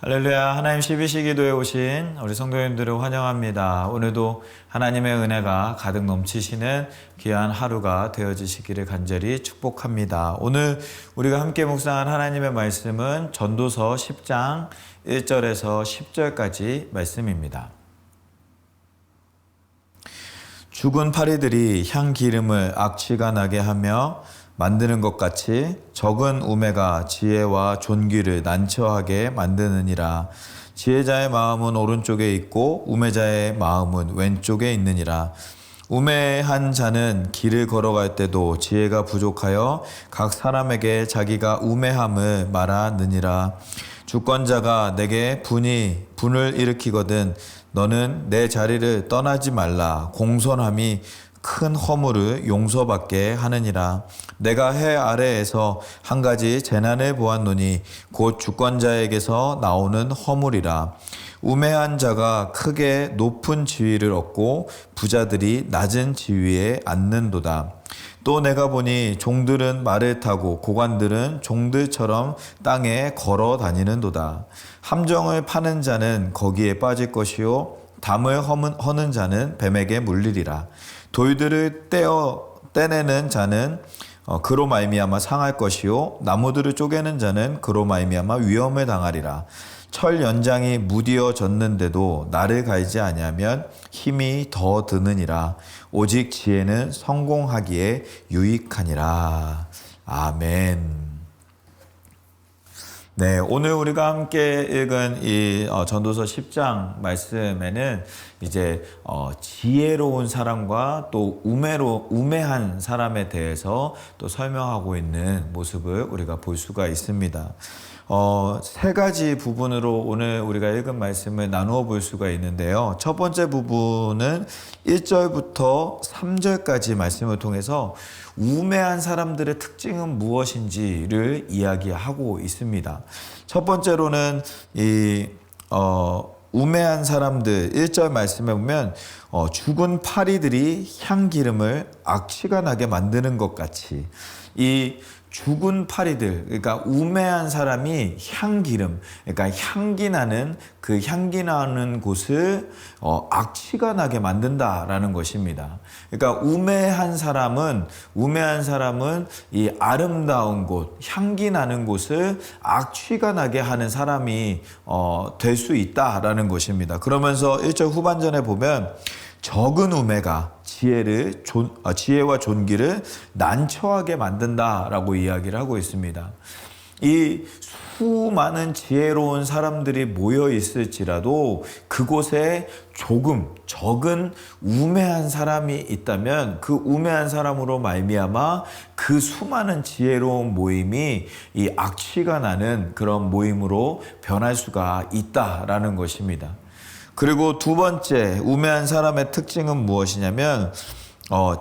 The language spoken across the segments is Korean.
할렐루야. 하나님 12시 기도에 오신 우리 성도님들을 환영합니다. 오늘도 하나님의 은혜가 가득 넘치시는 귀한 하루가 되어지시기를 간절히 축복합니다. 오늘 우리가 함께 묵상한 하나님의 말씀은 전도서 10장 1절에서 10절까지 말씀입니다. 죽은 파리들이 향 기름을 악취가 나게 하며 만드는 것 같이 적은 우매가 지혜와 존귀를 난처하게 만드느니라. 지혜자의 마음은 오른쪽에 있고 우매자의 마음은 왼쪽에 있느니라. 우매한 자는 길을 걸어갈 때도 지혜가 부족하여 각 사람에게 자기가 우매함을 말하느니라. 주권자가 내게 분을 일으키거든 너는 내 자리를 떠나지 말라. 공손함이 큰 허물을 용서받게 하느니라. 내가 해 아래에서 한 가지 재난을 보았노니 곧 주권자에게서 나오는 허물이라. 우매한 자가 크게 높은 지위를 얻고 부자들이 낮은 지위에 앉는도다. 또 내가 보니 종들은 말을 타고 고관들은 종들처럼 땅에 걸어 다니는도다. 함정을 파는 자는 거기에 빠질 것이요 담을 허는 자는 뱀에게 물리리라. 돌들을 떼내는 자는 그로 말미암아 상할 것이요 나무들을 쪼개는 자는 그로 말미암아 위험을 당하리라. 철 연장이 무디어졌는데도 나를 갈지 아니하면 힘이 더 드느니라. 오직 지혜는 성공하기에 유익하니라. 아멘. 네, 오늘 우리가 함께 읽은 이 전도서 10장 말씀에는 이제 지혜로운 사람과 또 우매한 사람에 대해서 또 설명하고 있는 모습을 우리가 볼 수가 있습니다. 세 가지 부분으로 오늘 우리가 읽은 말씀을 나누어 볼 수가 있는데요. 첫 번째 부분은 1절부터 3절까지 말씀을 통해서 우매한 사람들의 특징은 무엇인지를 이야기하고 있습니다. 첫 번째로는 우매한 사람들 1절 말씀에 보면 죽은 파리들이 향기름을 악취가 나게 만드는 것 같이 이 죽은 파리들, 그러니까 우매한 사람이 향기름, 그러니까 향기 나는 곳을 악취가 나게 만든다라는 것입니다. 그러니까 우매한 사람은 이 아름다운 곳, 향기 나는 곳을 악취가 나게 하는 사람이 될 수 있다라는 것입니다. 그러면서 1절 후반전에 보면 적은 우매가 지혜와 존귀를 난처하게 만든다라고 이야기를 하고 있습니다. 이 수많은 지혜로운 사람들이 모여 있을지라도 그곳에 적은 우매한 사람이 있다면 그 우매한 사람으로 말미암아 그 수많은 지혜로운 모임이 이 악취가 나는 그런 모임으로 변할 수가 있다라는 것입니다. 그리고 두 번째 우매한 사람의 특징은 무엇이냐면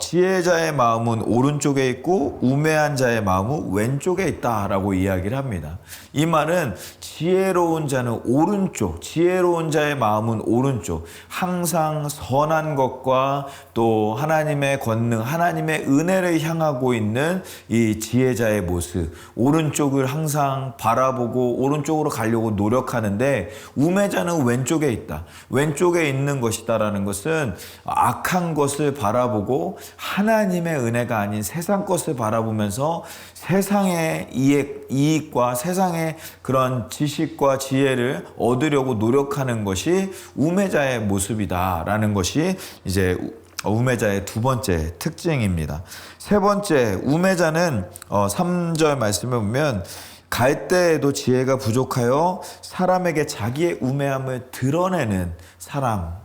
지혜자의 마음은 오른쪽에 있고 우매한 자의 마음은 왼쪽에 있다라고 이야기를 합니다. 이 말은 지혜로운 자는 오른쪽, 지혜로운 자의 마음은 오른쪽, 항상 선한 것과 또 하나님의 권능, 하나님의 은혜를 향하고 있는 이 지혜자의 모습, 오른쪽을 항상 바라보고 오른쪽으로 가려고 노력하는데 우매자는 왼쪽에 있다. 왼쪽에 있는 것이다라는 것은 악한 것을 바라보고 하나님의 은혜가 아닌 세상 것을 바라보면서 세상의 이익과 세상의 그런 지식과 지혜를 얻으려고 노력하는 것이 우매자의 모습이다라는 것이 이제 우매자의 두 번째 특징입니다. 세 번째, 우매자는 3절 말씀에 보면 갈 때에도 지혜가 부족하여 사람에게 자기의 우매함을 드러내는 사람.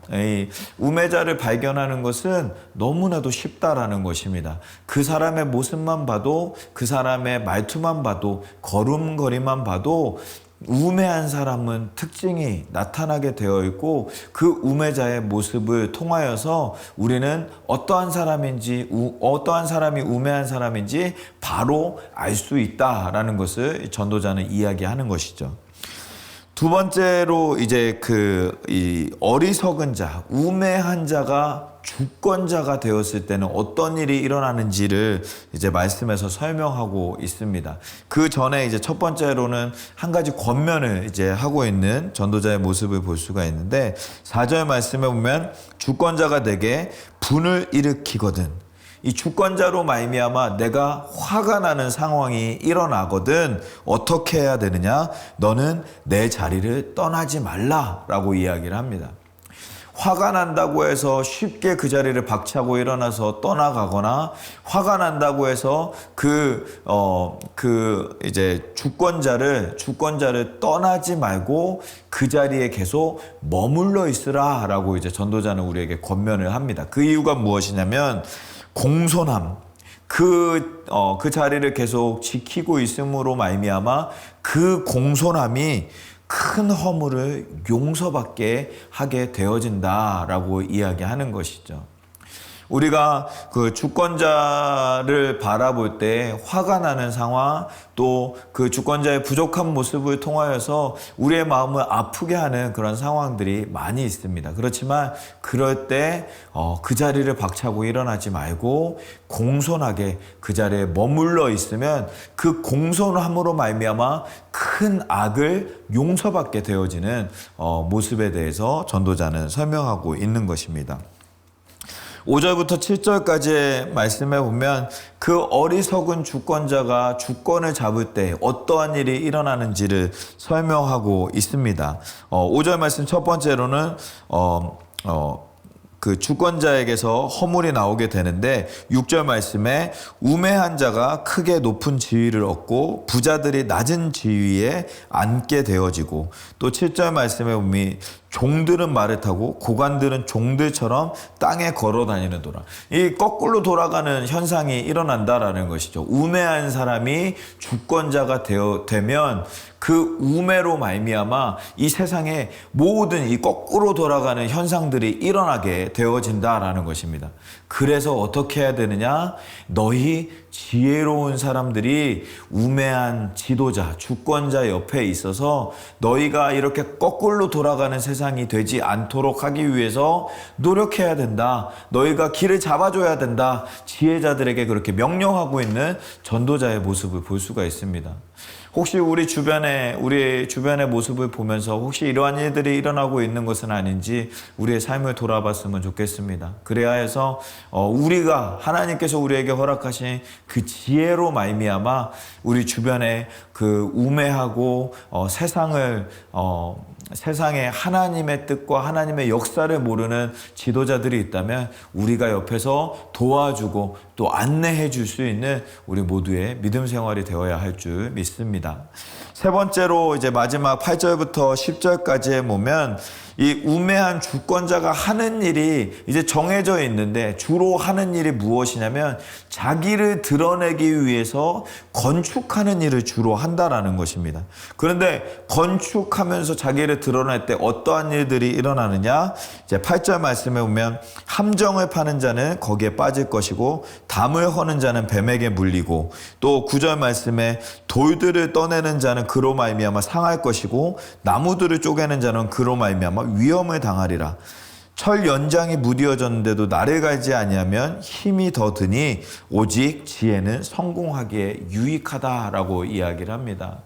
우매자를 발견하는 것은 너무나도 쉽다라는 것입니다. 그 사람의 모습만 봐도, 그 사람의 말투만 봐도, 걸음걸이만 봐도 우매한 사람은 특징이 나타나게 되어 있고 그 우매자의 모습을 통하여서 우리는 어떠한 사람이 우매한 사람인지 바로 알 수 있다라는 것을 전도자는 이야기하는 것이죠. 두 번째로 이제 이 어리석은 자, 우매한 자가 주권자가 되었을 때는 어떤 일이 일어나는지를 이제 말씀에서 설명하고 있습니다. 그 전에 이제 첫 번째로는 한 가지 권면을 이제 하고 있는 전도자의 모습을 볼 수가 있는데 4절 말씀에 보면 주권자가 내게 분을 일으키거든. 이 주권자로 말미암아 내가 화가 나는 상황이 일어나거든 어떻게 해야 되느냐? 너는 내 자리를 떠나지 말라라고 이야기를 합니다. 화가 난다고 해서 쉽게 그 자리를 박차고 일어나서 떠나가거나 화가 난다고 해서 이제 주권자를 떠나지 말고 그 자리에 계속 머물러 있으라라고 이제 전도자는 우리에게 권면을 합니다. 그 이유가 무엇이냐면 공손함, 그 자리를 계속 지키고 있음으로 말미암아 그 공손함이 큰 허물을 용서받게 하게 되어진다라고 이야기하는 것이죠. 우리가 그 주권자를 바라볼 때 화가 나는 상황, 또 그 주권자의 부족한 모습을 통하여서 우리의 마음을 아프게 하는 그런 상황들이 많이 있습니다. 그렇지만 그럴 때 그 자리를 박차고 일어나지 말고 공손하게 그 자리에 머물러 있으면 그 공손함으로 말미암아 큰 악을 용서받게 되어지는 모습에 대해서 전도자는 설명하고 있는 것입니다. 5절부터 7절까지의 말씀에 보면 그 어리석은 주권자가 주권을 잡을 때 어떠한 일이 일어나는지를 설명하고 있습니다. 5절 말씀 첫 번째로는 그 주권자에게서 허물이 나오게 되는데 6절 말씀에 우매한 자가 크게 높은 지위를 얻고 부자들이 낮은 지위에 앉게 되어지고 또 7절 말씀에 보면 종들은 말을 타고 고관들은 종들처럼 땅에 걸어 다니는도라. 이 거꾸로 돌아가는 현상이 일어난다라는 것이죠. 우매한 사람이 주권자가 되면 그 우매로 말미암아 이 세상에 모든 이 거꾸로 돌아가는 현상들이 일어나게 되어진다라는 것입니다. 그래서 어떻게 해야 되느냐? 너희 지혜로운 사람들이 우매한 지도자, 주권자 옆에 있어서 너희가 이렇게 거꾸로 돌아가는 세상이 되지 않도록 하기 위해서 노력해야 된다. 너희가 길을 잡아줘야 된다. 지혜자들에게 그렇게 명령하고 있는 전도자의 모습을 볼 수가 있습니다. 혹시 우리 주변의 모습을 보면서 혹시 이러한 일들이 일어나고 있는 것은 아닌지 우리의 삶을 돌아봤으면 좋겠습니다. 그래야 해서 우리가 하나님께서 우리에게 허락하신 그 지혜로 말미암아 우리 주변에 그 우매하고 세상에 하나님의 뜻과 하나님의 역사를 모르는 지도자들이 있다면 우리가 옆에서 도와주고 또 안내해 줄 수 있는 우리 모두의 믿음 생활이 되어야 할 줄 믿습니다. 세 번째로 이제 마지막 8절부터 10절까지에 보면 이 우매한 주권자가 하는 일이 이제 정해져 있는데 주로 하는 일이 무엇이냐면 자기를 드러내기 위해서 건축하는 일을 주로 한다라는 것입니다. 그런데 건축하면서 자기를 드러낼 때 어떠한 일들이 일어나느냐? 이제 8절 말씀에 보면 함정을 파는 자는 거기에 빠질 것이고 담을 허는 자는 뱀에게 물리고 또 9절 말씀에 돌들을 떠내는 자는 그로 말미암아 상할 것이고 나무들을 쪼개는 자는 그로 말미암아 위험을 당하리라. 철 연장이 무디어졌는데도 나를 갈지 아니하면 힘이 더 드니 오직 지혜는 성공하기에 유익하다라고 이야기를 합니다.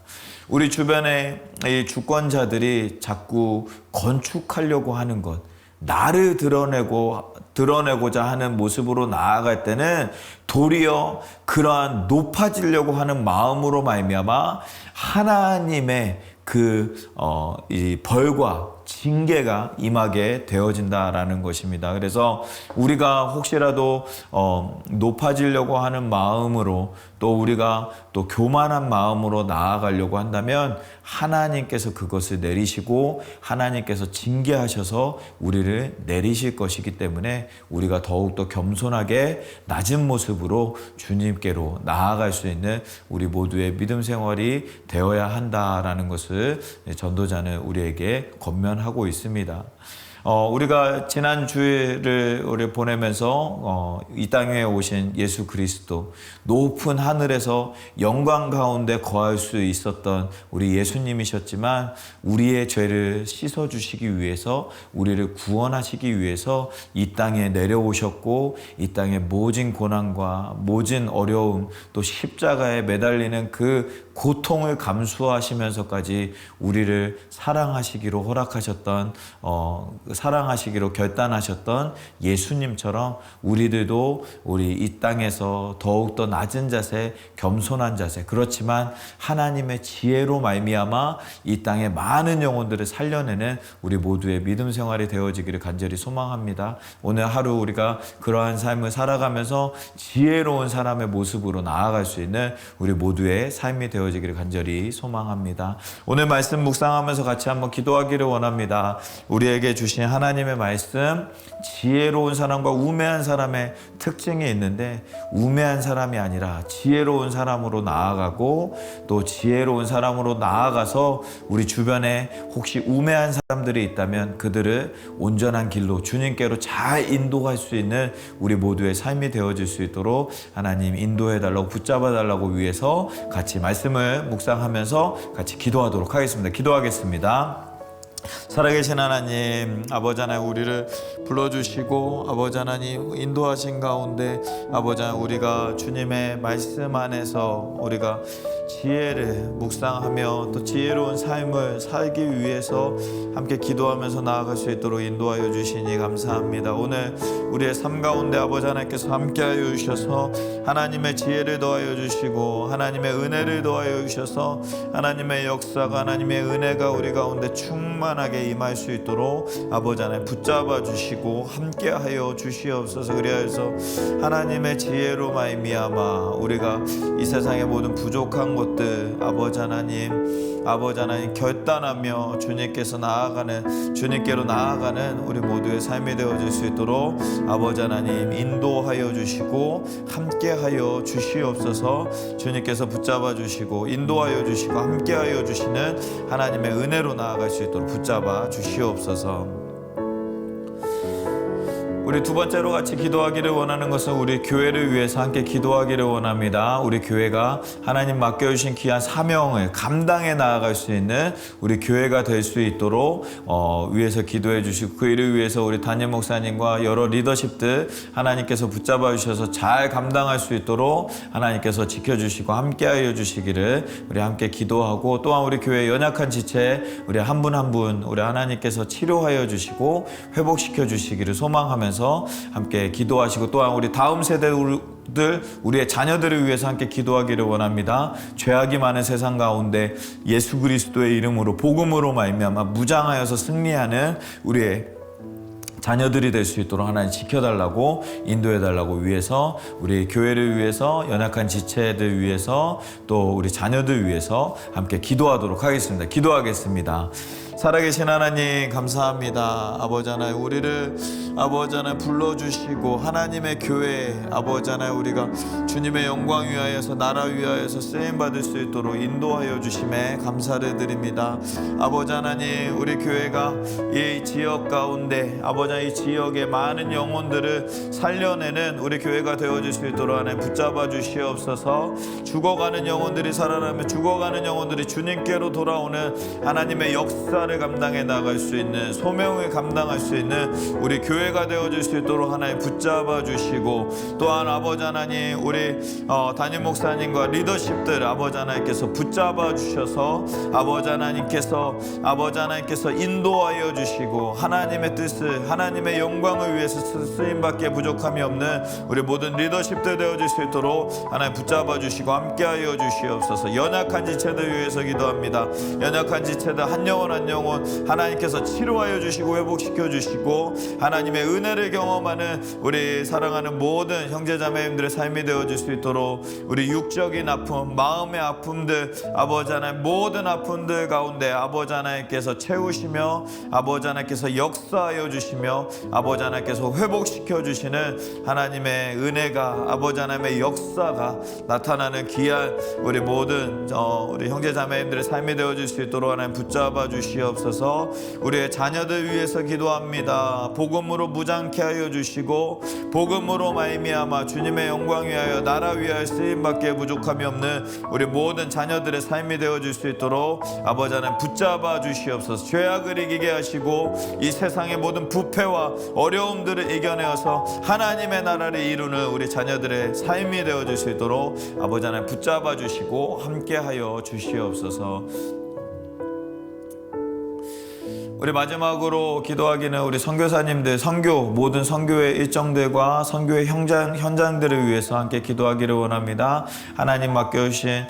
우리 주변에 이 주권자들이 자꾸 건축하려고 하는 것, 나를 드러내고자 하는 모습으로 나아갈 때는 도리어 그러한 높아지려고 하는 마음으로 말미암아 하나님의 이 벌과 징계가 임하게 되어진다라는 것입니다. 그래서 우리가 혹시라도 높아지려고 하는 마음으로 또 우리가 또 교만한 마음으로 나아가려고 한다면 하나님께서 그것을 내리시고 하나님께서 징계하셔서 우리를 내리실 것이기 때문에 우리가 더욱더 겸손하게 낮은 모습으로 주님께로 나아갈 수 있는 우리 모두의 믿음 생활이 되어야 한다라는 것을 전도자는 우리에게 권면하고 있습니다. 우리가 지난 주일을 우리 보내면서 이 땅에 오신 예수 그리스도, 높은 하늘에서 영광 가운데 거할 수 있었던 우리 예수님이셨지만 우리의 죄를 씻어주시기 위해서, 우리를 구원하시기 위해서 이 땅에 내려오셨고, 이 땅의 모진 고난과 모진 어려움, 또 십자가에 매달리는 그 고통을 감수하시면서까지 우리를 사랑하시기로 허락하셨던, 사랑하시기로 결단하셨던 예수님처럼 우리들도 우리 이 땅에서 더욱더 낮은 자세, 겸손한 자세, 그렇지만 하나님의 지혜로 말미암아 이 땅의 많은 영혼들을 살려내는 우리 모두의 믿음 생활이 되어지기를 간절히 소망합니다. 오늘 하루 우리가 그러한 삶을 살아가면서 지혜로운 사람의 모습으로 나아갈 수 있는 우리 모두의 삶이 되어지기를 간절히 소망합니다. 오늘 말씀 묵상하면서 같이 한번 기도하기를 원합니다. 우리에게 주신 하나님의 말씀, 지혜로운 사람과 우매한 사람의 특징이 있는데, 우매한 사람이 아니라 지혜로운 사람으로 나아가고, 또 지혜로운 사람으로 나아가서 우리 주변에 혹시 우매한 사람들이 있다면 그들을 온전한 길로 주님께로 잘 인도할 수 있는 우리 모두의 삶이 되어질 수 있도록 하나님 인도해달라고, 붙잡아달라고 위해서 같이 말씀을 묵상하면서 같이 기도하도록 하겠습니다. 기도하겠습니다. 살아계신 하나님, 아버지 하나님, 우리를 불러주시고 아버지 하나님 인도하신 가운데 아버지 하나님, 우리가 주님의 말씀 안에서 우리가 지혜를 묵상하며 또 지혜로운 삶을 살기 위해서 함께 기도하면서 나아갈 수 있도록 인도하여 주시니 감사합니다. 오늘 우리의 삶 가운데 아버지 하나님께서 함께하여 주셔서 하나님의 지혜를 더하여 주시고 하나님의 은혜를 더하여 주셔서 하나님의 역사가, 하나님의 은혜가 우리 가운데 충만하게 임할 수 있도록 아버지 하나님 붙잡아 주시고 함께하여 주시옵소서. 그리하여서 하나님의 지혜로 말미암아 우리가 이 세상의 모든 부족한 것들 아버지 하나님 결단하며 주님께로 나아가는 우리 모두의 삶이 되어질 수 있도록 아버지 하나님 인도하여 주시고 함께하여 주시옵소서. 주님께서 붙잡아 주시고 인도하여 주시고 함께하여 주시는 하나님의 은혜로 나아갈 수 있도록 붙잡아 주시옵소서. 우리 두 번째로 같이 기도하기를 원하는 것은 우리 교회를 위해서 함께 기도하기를 원합니다. 우리 교회가 하나님 맡겨주신 귀한 사명을 감당해 나아갈 수 있는 우리 교회가 될 수 있도록 위해서 기도해 주시고, 그 일을 위해서 우리 담임 목사님과 여러 리더십들 하나님께서 붙잡아 주셔서 잘 감당할 수 있도록 하나님께서 지켜주시고 함께하여 주시기를 우리 함께 기도하고, 또한 우리 교회 연약한 지체 우리 한 분 한 분 우리 하나님께서 치료하여 주시고 회복시켜 주시기를 소망하면서 함께 기도하시고, 또한 우리 다음 세대들 우리의 자녀들을 위해서 함께 기도하기를 원합니다. 죄악이 많은 세상 가운데 예수 그리스도의 이름으로 복음으로 말미암아 무장하여서 승리하는 우리의 자녀들이 될 수 있도록 하나님 지켜달라고 인도해달라고 위해서 우리 교회를 위해서 연약한 지체들 위해서 또 우리 자녀들 위해서 함께 기도하도록 하겠습니다. 기도하겠습니다. 살아계신 하나님 감사합니다. 아버지 하나님, 우리를 아버지 하나님 불러주시고 하나님의 교회 아버지 하나님 우리가 주님의 영광 위하여서 나라 위하여서 쓰임받을 수 있도록 인도하여 주심에 감사를 드립니다. 아버지 하나님, 우리 교회가 이 지역 가운데 아버지 하나님 이 지역의 많은 영혼들을 살려내는 우리 교회가 되어질 수 있도록 하나님 붙잡아 주시옵소서. 죽어가는 영혼들이 살아나며 죽어가는 영혼들이 주님께로 돌아오는 하나님의 역사를 감당해 나갈 수 있는, 소명을 감당할 수 있는 우리 교회가 되어질 수 있도록 하나님 붙잡아 주시고, 또한 아버지 하나님 우리 담임 목사님과 리더십들 아버지 하나님께서 붙잡아 주셔서 아버지 하나님께서 인도하여 주시고 하나님의 뜻을, 하나님의 영광을 위해서 쓰임받기에 부족함이 없는 우리 모든 리더십들 되어질 수 있도록 하나님 붙잡아 주시고 함께하여 주시옵소서. 연약한 지체들 위해서 기도합니다. 연약한 지체들 한 영혼 한 영혼 하나님께서 치료하여 주시고 회복시켜 주시고 하나님의 은혜를 경험하는 우리 사랑하는 모든 형제자매님들의 삶이 되어질 수 있도록 우리 육적인 아픔, 마음의 아픔들 아버지 하나님 모든 아픔들 가운데 아버지 하나님께서 채우시며 아버지 하나님께서 역사하여 주시며 아버지 하나님께서 회복시켜 주시는 하나님의 은혜가, 아버지 하나님의 역사가 나타나는 귀한 우리 모든 우리 형제자매님들의 삶이 되어질 수 있도록 하나님 붙잡아 주시옵소서. 주시옵소서. 우리의 자녀들 위해서 기도합니다. 복음으로 무장케 하여 주시고 복음으로 말미암아 주님의 영광 위하여 나라 위하여 쓰임받기에 부족함이 없는 우리 모든 자녀들의 삶이 되어줄 수 있도록 아버지 하나님 붙잡아 주시옵소서. 죄악을 이기게 하시고 이 세상의 모든 부패와 어려움들을 이겨내어서 하나님의 나라를 이루는 우리 자녀들의 삶이 되어줄 수 있도록 아버지 하나님 붙잡아 주시고 함께하여 주시옵소서. 우리 마지막으로 기도하기는 우리 선교사님들 모든 선교의 일정들과 선교의 현장들을 위해서 함께 기도하기를 원합니다. 하나님 맡겨주신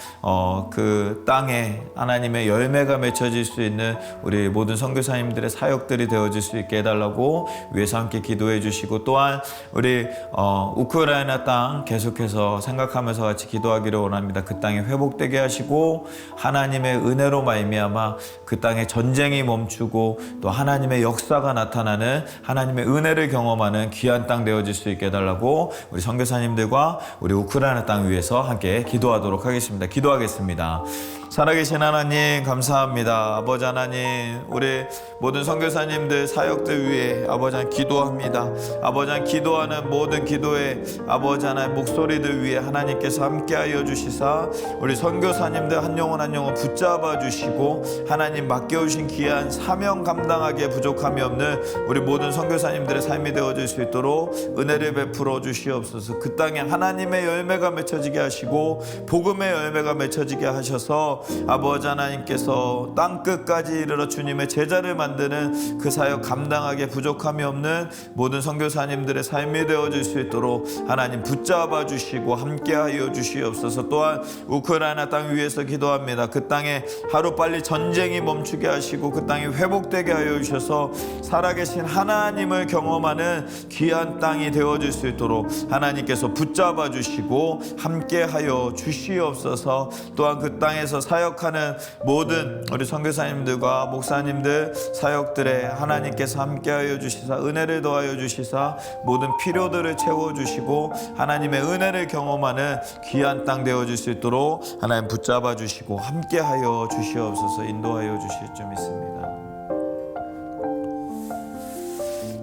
그 땅에 하나님의 열매가 맺혀질 수 있는 우리 모든 선교사님들의 사역들이 되어질 수 있게 해달라고 위해서 함께 기도해 주시고, 또한 우리 우크라이나 땅 계속해서 생각하면서 같이 기도하기를 원합니다. 그 땅이 회복되게 하시고 하나님의 은혜로 말미암아 그 땅에 전쟁이 멈추고 또 하나님의 역사가 나타나는 하나님의 은혜를 경험하는 귀한 땅 되어질 수 있게 해달라고 우리 선교사님들과 우리 우크라이나 땅 위해서 함께 기도하도록 하겠습니다. 기도하겠습니다. 살아계신 하나님 감사합니다. 아버지 하나님, 우리 모든 선교사님들 사역들 위해 아버지 하나님 기도합니다. 아버지 하나님 기도하는 모든 기도에 아버지 하나님 목소리들 위해 하나님께서 함께하여 주시사 우리 선교사님들 한 영혼 한 영혼 붙잡아 주시고 하나님 맡겨주신 귀한 사명 감당하기에 부족함이 없는 우리 모든 선교사님들의 삶이 되어질 수 있도록 은혜를 베풀어 주시옵소서. 그 땅에 하나님의 열매가 맺혀지게 하시고 복음의 열매가 맺혀지게 하셔서 아버지 하나님께서 땅끝까지 이르러 주님의 제자를 만드는 그 사역 감당하기에 부족함이 없는 모든 선교사님들의 삶이 되어질 수 있도록 하나님 붙잡아 주시고 함께하여 주시옵소서. 또한 우크라이나 땅 위에서 기도합니다. 그 땅에 하루빨리 전쟁이 멈추게 하시고 그 땅이 회복되게 하여 주셔서 살아계신 하나님을 경험하는 귀한 땅이 되어질 수 있도록 하나님께서 붙잡아 주시고 함께하여 주시옵소서. 또한 그 땅에서 사역하는 모든 우리 선교사님들과 목사님들 사역들에 하나님께서 함께하여 주시사 은혜를 더하여 주시사 모든 필요들을 채워주시고 하나님의 은혜를 경험하는 귀한 땅 되어질 수 있도록 하나님 붙잡아 주시고 함께하여 주시옵소서. 인도하여 주실 줄 믿습니다.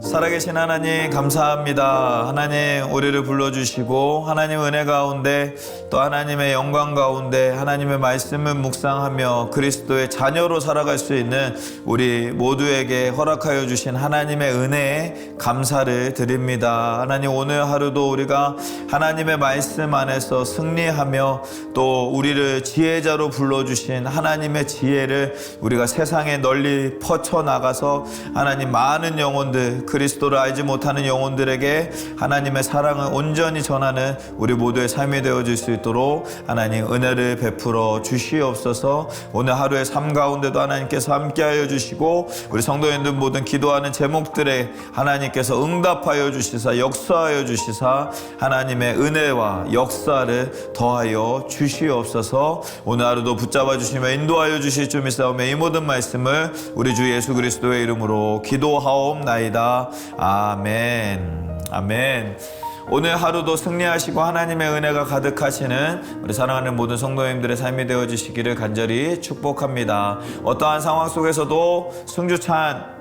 살아계신 하나님 감사합니다. 하나님 우리를 불러주시고 하나님 은혜 가운데 또 하나님의 영광 가운데 하나님의 말씀을 묵상하며 그리스도의 자녀로 살아갈 수 있는 우리 모두에게 허락하여 주신 하나님의 은혜에 감사를 드립니다. 하나님 오늘 하루도 우리가 하나님의 말씀 안에서 승리하며 또 우리를 지혜자로 불러주신 하나님의 지혜를 우리가 세상에 널리 퍼쳐나가서 하나님 많은 영혼들 그리스도를 알지 못하는 영혼들에게 하나님의 사랑을 온전히 전하는 우리 모두의 삶이 되어질 수 있도록 하나님 은혜를 베풀어 주시옵소서. 오늘 하루의 삶 가운데도 하나님께서 함께하여 주시고 우리 성도님들 모든 기도하는 제목들에 하나님께서 응답하여 주시사 역사하여 주시사 하나님의 은혜와 역사를 더하여 주시옵소서. 오늘 하루도 붙잡아 주시며 인도하여 주실 줄 믿사오며 이 모든 말씀을 우리 주 예수 그리스도의 이름으로 기도하옵나이다. 아멘. 아멘. 오늘 하루도 승리하시고 하나님의 은혜가 가득하시는 우리 사랑하는 모든 성도님들의 삶이 되어주시기를 간절히 축복합니다. 어떠한 상황 속에서도 승주찬